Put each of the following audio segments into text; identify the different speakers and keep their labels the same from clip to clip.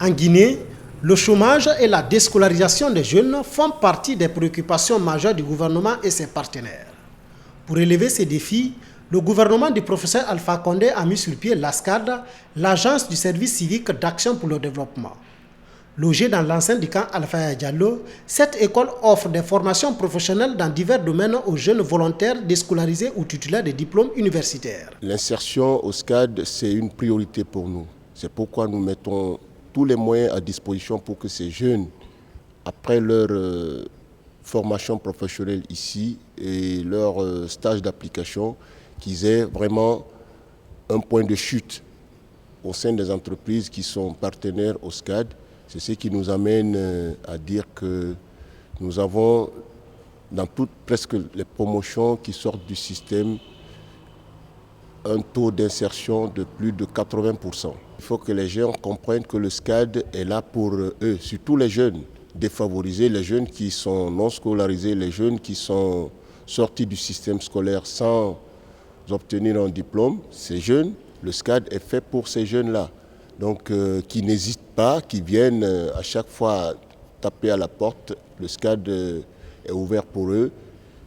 Speaker 1: En Guinée, le chômage et la déscolarisation des jeunes font partie des préoccupations majeures du gouvernement et ses partenaires. Pour relever ces défis, le gouvernement du professeur Alpha Condé a mis sur pied l'ASCAD, l'Agence du service civique d'action pour le développement. Logée dans l'enceinte du camp Alpha Diallo, cette école offre des formations professionnelles dans divers domaines aux jeunes volontaires déscolarisés ou titulaires de diplômes universitaires.
Speaker 2: L'insertion au SCAD, c'est une priorité pour nous. C'est pourquoi nous mettons tous les moyens à disposition pour que ces jeunes, après leur formation professionnelle ici et leur stage d'application, qu'ils aient vraiment un point de chute au sein des entreprises qui sont partenaires au SCAD. C'est ce qui nous amène à dire que nous avons, dans presque les promotions qui sortent du système, un taux d'insertion de plus de 80%. Il faut que les gens comprennent que le SCAD est là pour eux, surtout les jeunes défavorisés, les jeunes qui sont non scolarisés, les jeunes qui sont sortis du système scolaire sans obtenir un diplôme. Ces jeunes, le SCAD est fait pour ces jeunes-là. Donc qui n'hésitent pas, qui viennent à chaque fois taper à la porte. Le SCAD est ouvert pour eux,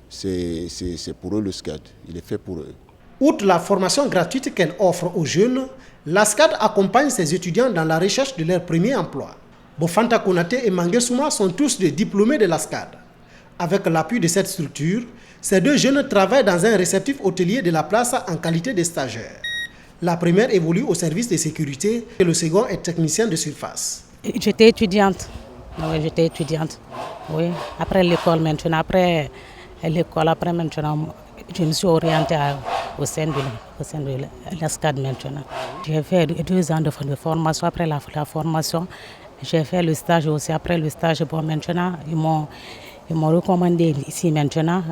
Speaker 2: c'est pour eux le SCAD, il est fait pour eux.
Speaker 1: Outre la formation gratuite qu'elle offre aux jeunes, l'ASCAD accompagne ses étudiants dans la recherche de leur premier emploi. Bofanta Konaté et Mangue Souma sont tous des diplômés de l'ASCAD. Avec l'appui de cette structure, ces deux jeunes travaillent dans un réceptif hôtelier de la place en qualité de stagiaires. La première évolue au service de sécurité et le second est technicien de surface.
Speaker 3: J'étais étudiante. Oui, j'étais étudiante. Oui. Après l'école maintenant, après maintenant, je me suis orientée au sein de l'ASCAD maintenant. J'ai fait 2 ans de formation. Après la formation, j'ai fait le stage aussi. Après le stage, bon, maintenant, ils m'ont recommandé ici maintenant,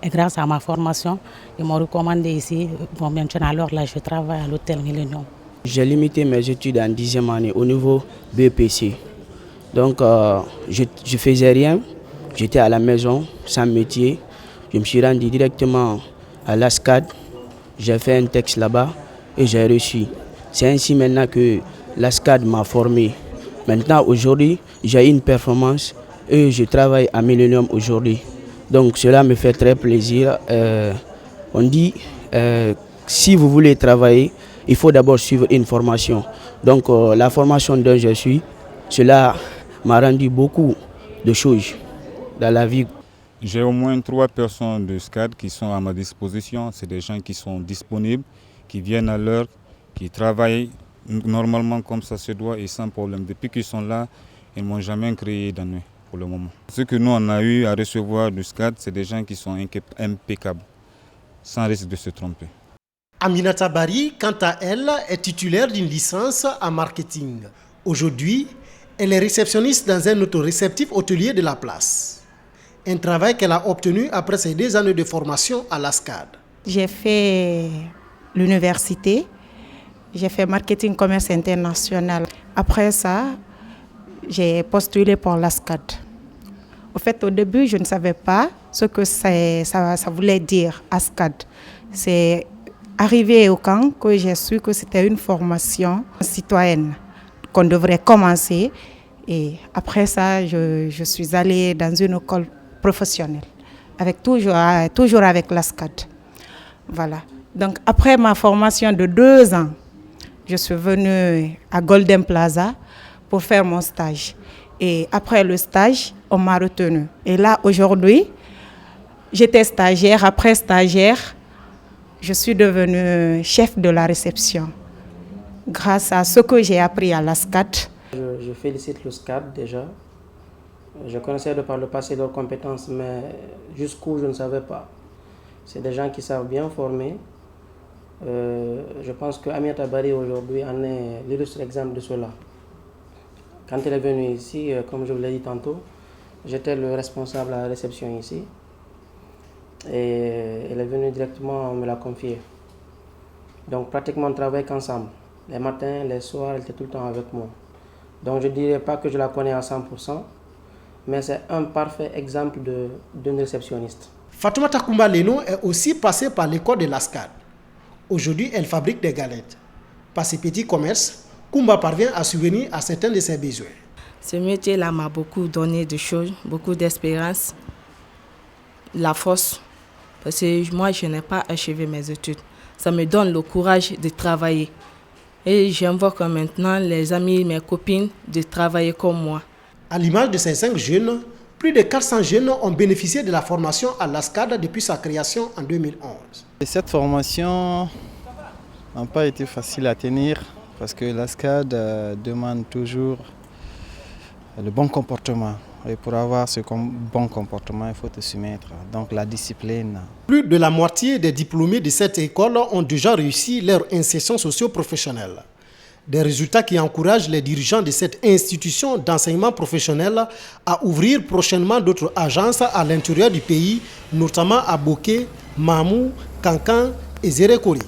Speaker 3: grâce à ma formation, ils m'ont recommandé ici. Bon, maintenant, alors là, je travaille à l'hôtel Millennium.
Speaker 4: J'ai limité mes études en 10e année au niveau BPC. Donc, je faisais rien. J'étais à la maison, sans métier. Je me suis rendu directement à l'ASCAD. J'ai fait un texte là-bas et j'ai reçu. C'est ainsi maintenant que l'ASCAD m'a formé. Maintenant, aujourd'hui, j'ai une performance et je travaille à Millennium aujourd'hui. Donc cela me fait très plaisir. On dit, si vous voulez travailler, il faut d'abord suivre une formation. Donc la formation dont je suis, cela m'a rendu beaucoup de choses dans la vie.
Speaker 5: J'ai au moins 3 personnes de SCAD qui sont à ma disposition. C'est des gens qui sont disponibles, qui viennent à l'heure, qui travaillent normalement comme ça se doit et sans problème. Depuis qu'ils sont là, ils ne m'ont jamais créé d'ennui pour le moment. Ce que nous on a eu à recevoir du SCAD, c'est des gens qui sont impeccables, sans risque de se tromper.
Speaker 1: Aminata Bari, quant à elle, est titulaire d'une licence en marketing. Aujourd'hui, elle est réceptionniste dans un autoréceptif hôtelier de la place. Un travail qu'elle a obtenu après ses 2 années de formation à l'ASCAD.
Speaker 6: J'ai fait l'université, j'ai fait marketing commerce international. Après ça, j'ai postulé pour l'ASCAD. Au fait, au début, je ne savais pas ce que ça voulait dire, ASCAD. C'est arrivé au camp que j'ai su que c'était une formation citoyenne qu'on devrait commencer. Et après ça, je suis allée dans une école professionnelle, toujours avec l'ASCAD. Voilà. Donc après ma formation de 2 ans, je suis venue à Golden Plaza pour faire mon stage. Et après le stage, on m'a retenue. Et là, aujourd'hui, j'étais stagiaire. Après stagiaire, je suis devenue chef de la réception. Grâce à ce que j'ai appris à l'ASCAD.
Speaker 4: Je félicite le SCAD déjà. Je connaissais de par le passé leurs compétences, mais jusqu'où je ne savais pas. C'est des gens qui savent bien former. Je pense que Aminata Bari aujourd'hui en est l'illustre exemple de cela. Quand elle est venue ici, comme je vous l'ai dit tantôt, j'étais le responsable à la réception ici. Et elle est venue directement me la confier. Donc pratiquement on travaille qu'ensemble. Les matins, les soirs, elle était tout le temps avec moi. Donc je ne dirais pas que je la connais à 100%, mais c'est un parfait exemple d'une réceptionniste.
Speaker 1: Fatoumata Koumba Leno est aussi passée par l'école de l'ASCAD. Aujourd'hui, elle fabrique des galettes. Par ses petits commerces, Koumba parvient à subvenir à certains de ses besoins.
Speaker 7: Ce métier-là m'a beaucoup donné de choses, beaucoup d'espérance, la force, parce que moi, je n'ai pas achevé mes études. Ça me donne le courage de travailler. Et j'invoque maintenant les amis, mes copines, de travailler comme moi.
Speaker 1: À l'image de ces 5 jeunes, plus de 400 jeunes ont bénéficié de la formation à l'ASCAD depuis sa création en 2011.
Speaker 8: Et cette formation n'a pas été facile à tenir parce que l'ASCAD demande toujours le bon comportement. Et pour avoir ce bon comportement, il faut te soumettre. Donc la discipline.
Speaker 1: Plus de la moitié des diplômés de cette école ont déjà réussi leur insertion socio-professionnelle. Des résultats qui encouragent les dirigeants de cette institution d'enseignement professionnel à ouvrir prochainement d'autres agences à l'intérieur du pays, notamment à Boké, Mamou, Kankan et Zérekori.